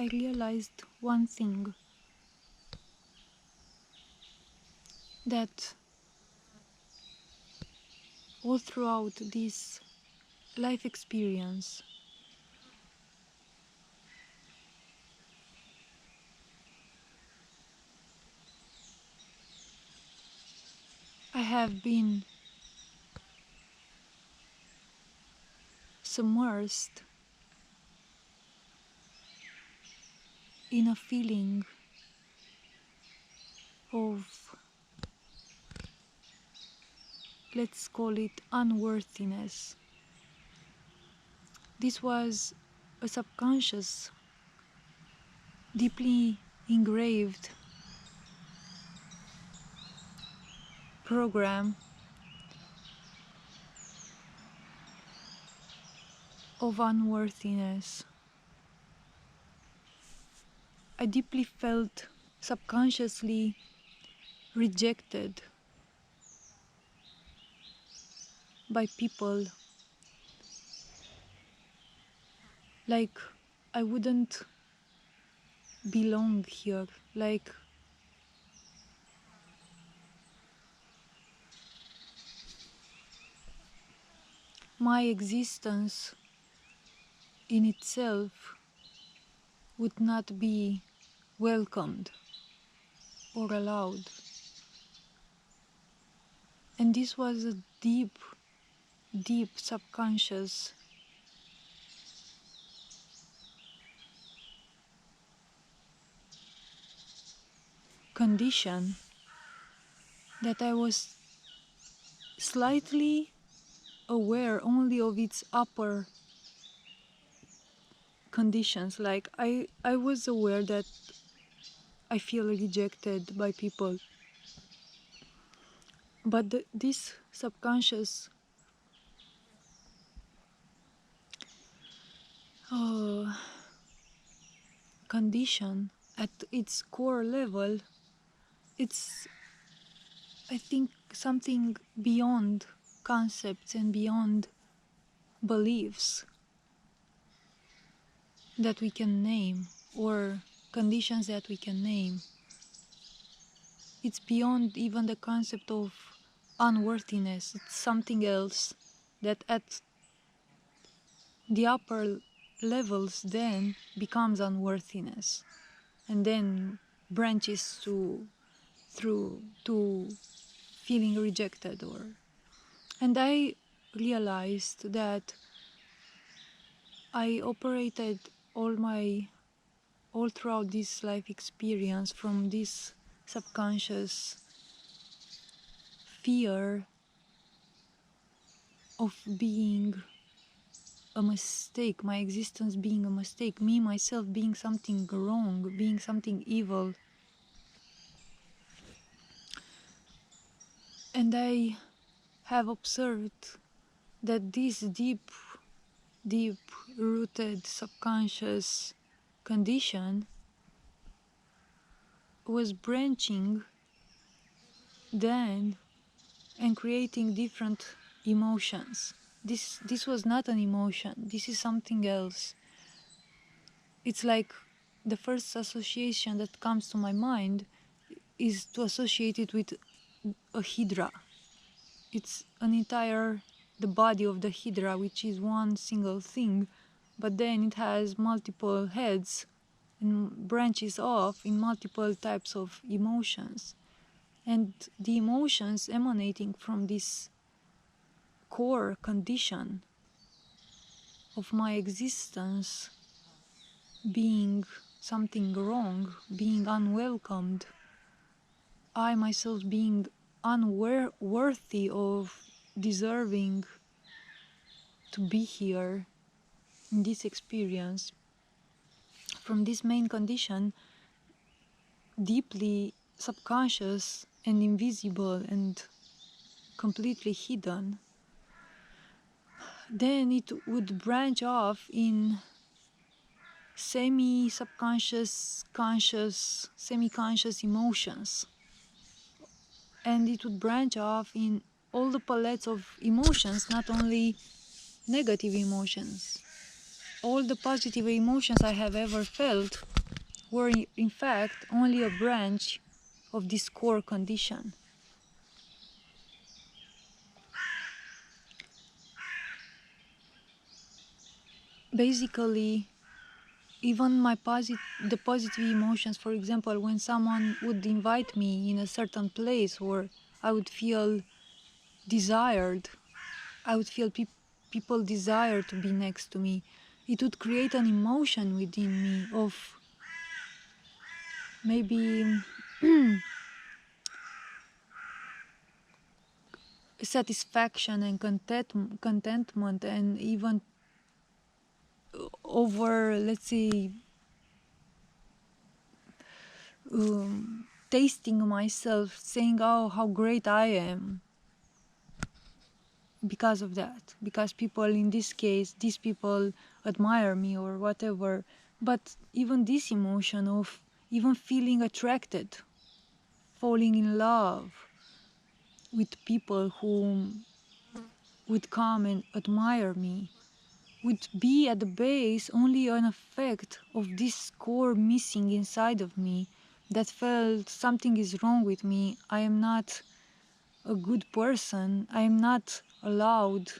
I realized one thing, that all throughout this life experience, I have been submersed in a feeling of, let's call it, unworthiness. This was a subconscious, deeply engraved program of unworthiness. I deeply felt subconsciously rejected by people, like I wouldn't belong here, like my existence in itself would not be welcomed or allowed. And this was a deep, deep subconscious condition that I was slightly aware only of its upper conditions. Like I was aware that I feel rejected by people, but this subconscious condition at its core level, it's, I think, something beyond concepts and beyond beliefs that we can name, or conditions that we can name. It's beyond even the concept of unworthiness. It's something else that at the upper levels then becomes unworthiness, and then branches to feeling rejected. And I realized that I operated all throughout this life experience from this subconscious fear of being a mistake, my existence being a mistake, me myself being something wrong, being something evil. And I have observed that this deep rooted subconscious condition was branching then and creating different emotions. This was not an emotion, this is something else. It's like the first association that comes to my mind is to associate it with a hydra. It's the body of the hydra, which is one single thing, but then it has multiple heads and branches off in multiple types of emotions. And the emotions emanating from this core condition of my existence being something wrong, being unwelcomed, I myself being unworthy of deserving to be here in this experience. From this main condition, deeply subconscious and invisible and completely hidden, then it would branch off in semi-subconscious, conscious, semi-conscious emotions. And it would branch off in all the palettes of emotions, not only negative emotions. all the positive emotions I have ever felt were in fact only a branch of this core condition. Basically, even the positive emotions, for example, when someone would invite me in a certain place, or I would feel desired, I would feel people desire to be next to me, it would create an emotion within me of maybe satisfaction and contentment, and even over, let's say, tasting myself, saying, oh, how great I am, because of that, because people, in this case, these people admire me or whatever. But even this emotion of even feeling attracted, falling in love with people who would come and admire me, would be at the base only an effect of this core missing inside of me, that felt something is wrong with me, I am not a good person, I am not allowed,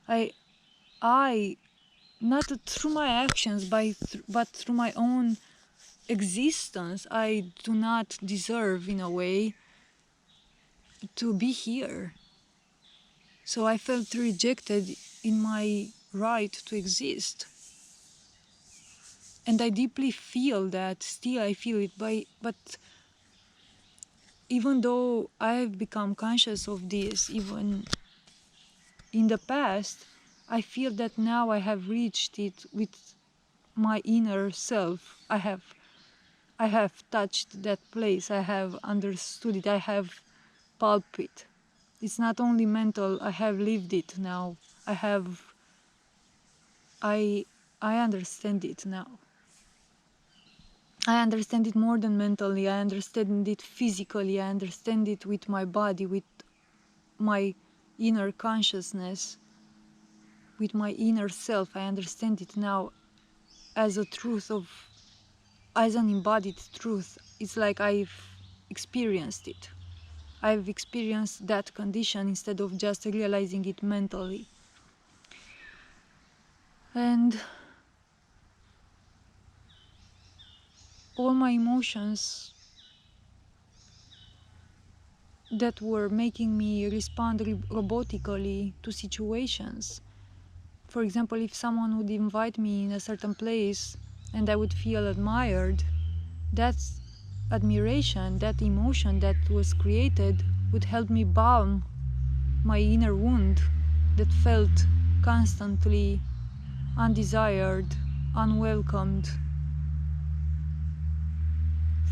I not through my actions, but through my own existence, I do not deserve, in a way, to be here. So I felt rejected in my right to exist. And I deeply feel that, still I feel it, but even though I've become conscious of this, even in the past, I feel that now I have reached it with my inner self. I have touched that place, I have understood it, I have pulped it. It's not only mental, I have lived it now. I understand it now. I understand it more than mentally, I understand it physically, I understand it with my body, with my inner consciousness, with my inner self. I understand it now as a truth as an embodied truth. It's like I've experienced it. I've experienced that condition instead of just realizing it mentally. And all my emotions that were making me respond robotically to situations. For example, if someone would invite me in a certain place and I would feel admired, that's admiration, that emotion that was created, would help me balm my inner wound that felt constantly undesired, unwelcomed,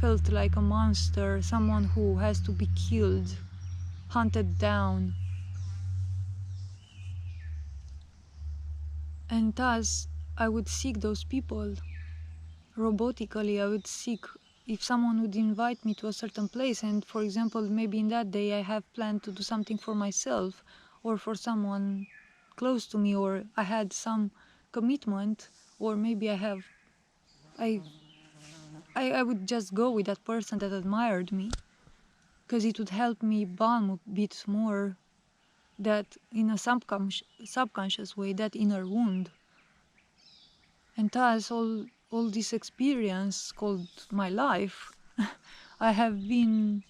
felt like a monster, someone who has to be killed, hunted down. And thus, I would seek those people. Robotically, I would seek, if someone would invite me to a certain place, and for example, maybe in that day I have planned to do something for myself or for someone close to me, or I had some commitment, or maybe I, I would just go with that person that admired me, because it would help me balm a bit more that, in a subconscious way, that inner wound. And thus, all this experience called my life, I have been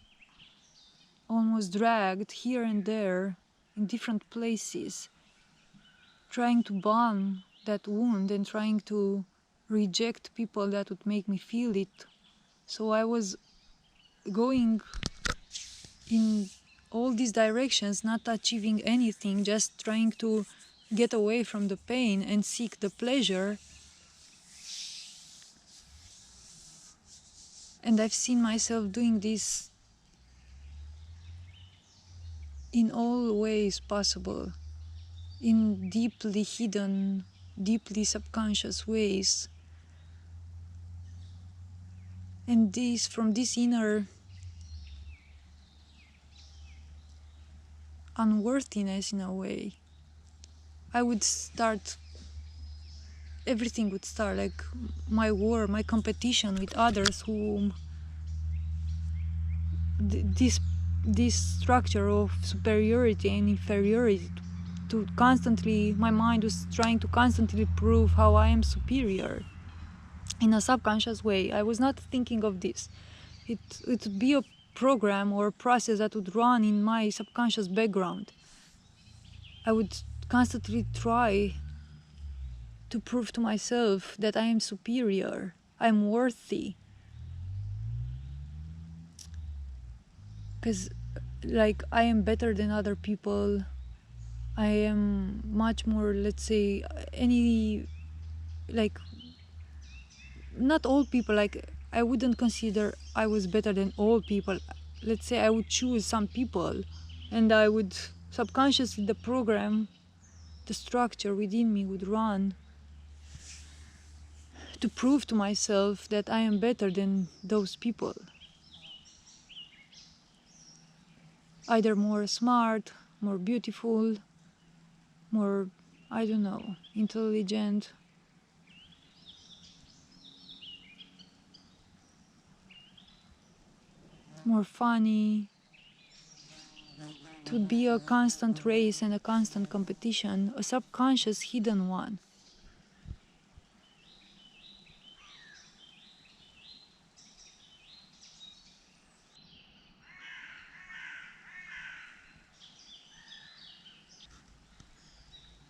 almost dragged here and there in different places, trying to balm that wound and trying to reject people that would make me feel it. So I was going in all these directions, not achieving anything, just trying to get away from the pain and seek the pleasure. And I've seen myself doing this in all ways possible, in deeply hidden, deeply subconscious ways. And this, from this inner unworthiness, in a way, I would start everything would start, like my war, my competition with others whom this structure of superiority and inferiority, to constantly, my mind was trying to constantly prove how I am superior in a subconscious way. I was not thinking of this. It would be a program or a process that would run in my subconscious background. I would constantly try to prove to myself that I am superior, I'm worthy. Because, like, I am better than other people. I am much more, let's say, any, like, not all people, like, I wouldn't consider I was better than all people. Let's say I would choose some people and I would subconsciously, the program, the structure within me would run to prove to myself that I am better than those people. Either more smart, more beautiful, more, I don't know, intelligent, more funny. It would be a constant race and a constant competition, a subconscious hidden one.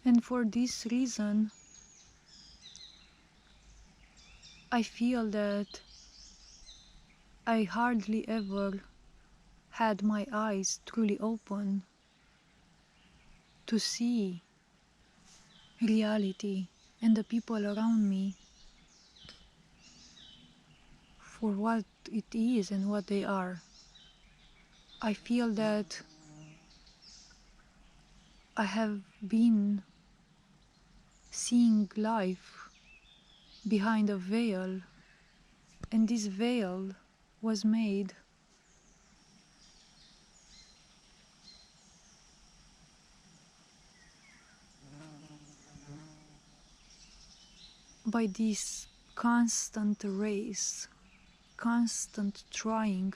And for this reason, I feel that I hardly ever had my eyes truly open to see reality and the people around me for what it is and what they are. I feel that I have been seeing life behind a veil, and this veil was made by this constant race, constant trying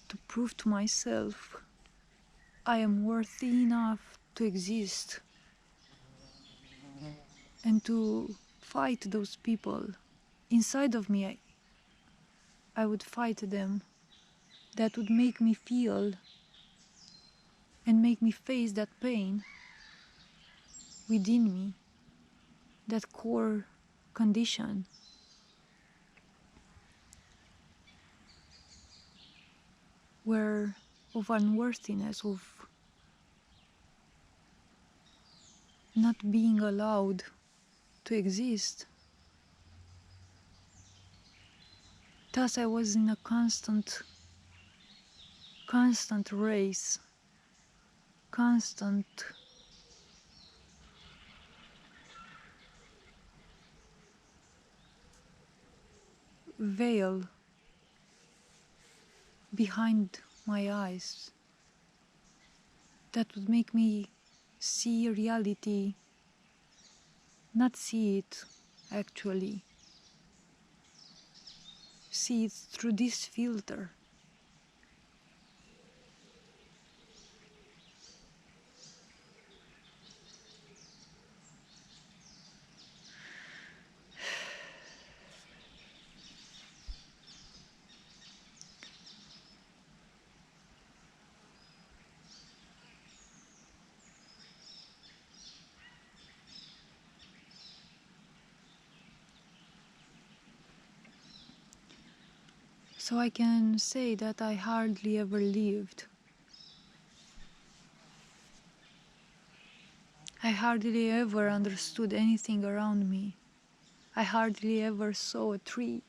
to prove to myself I am worthy enough to exist and to fight those people. Inside of me, I would fight them. That would make me feel and make me face that pain within me, that core condition where of unworthiness, of not being allowed to exist. Thus I was in a constant race, constant veil behind my eyes that would make me see reality, not see it actually, see it through this filter. So I can say that I hardly ever lived. I hardly ever understood anything around me. I hardly ever saw a tree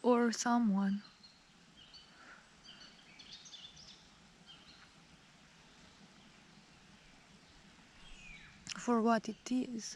or someone for what it is.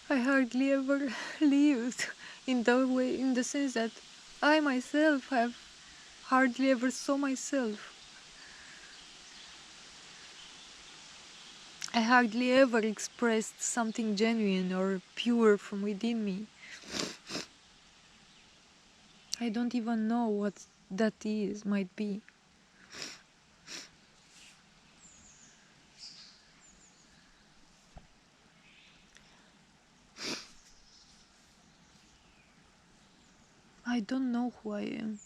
I hardly ever lived in the way, in the sense that I myself have hardly ever saw myself. I hardly ever expressed something genuine or pure from within me. I don't even know what that is, might be. I don't know who I am.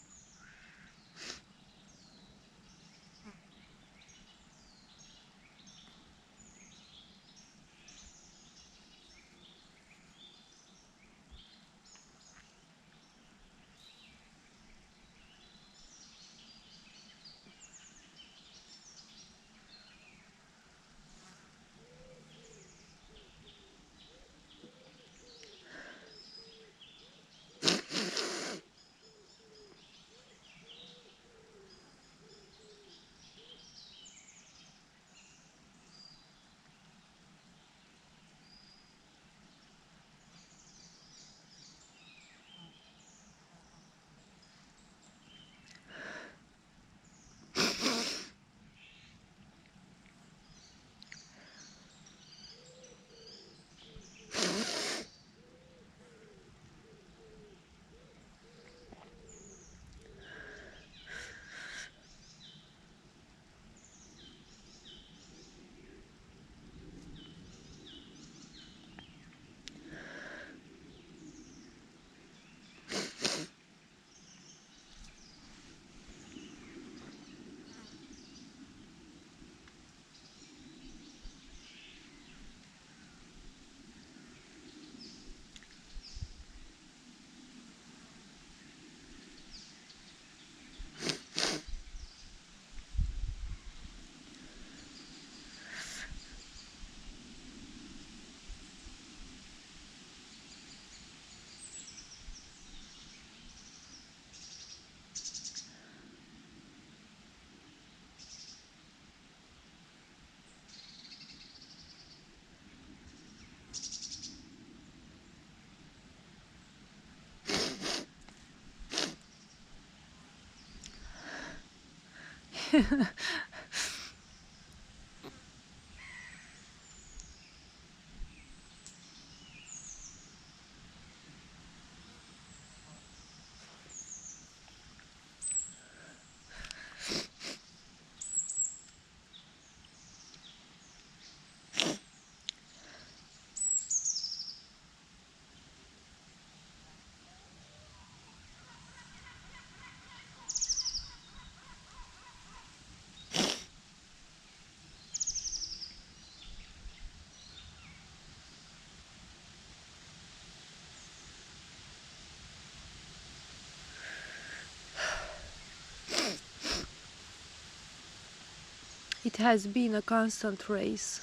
It has been a constant race.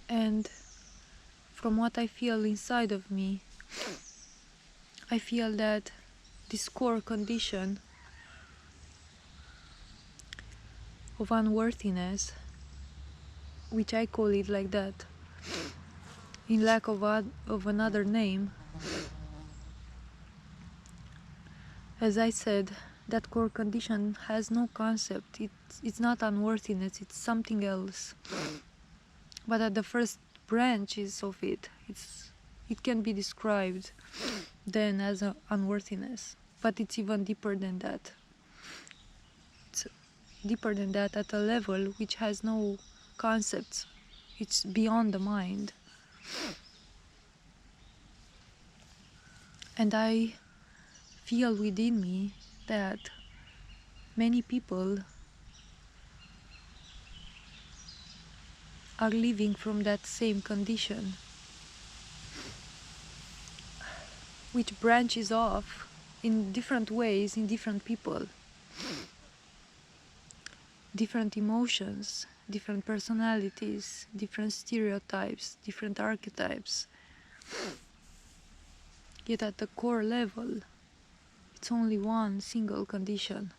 And from what I feel inside of me, I feel that this core condition of unworthiness, which I call it like that, in lack of another name, as I said, that core condition has no concept. It's not unworthiness, it's something else. But at the first branches of it, it can be described then as unworthiness. But it's even deeper than that. It's deeper than that at a level which has no concepts. It's beyond the mind. And I feel within me that many people are living from that same condition, which branches off in different ways in different people, different emotions, different personalities, different stereotypes, different archetypes. Yet at the core level, it's only one single condition.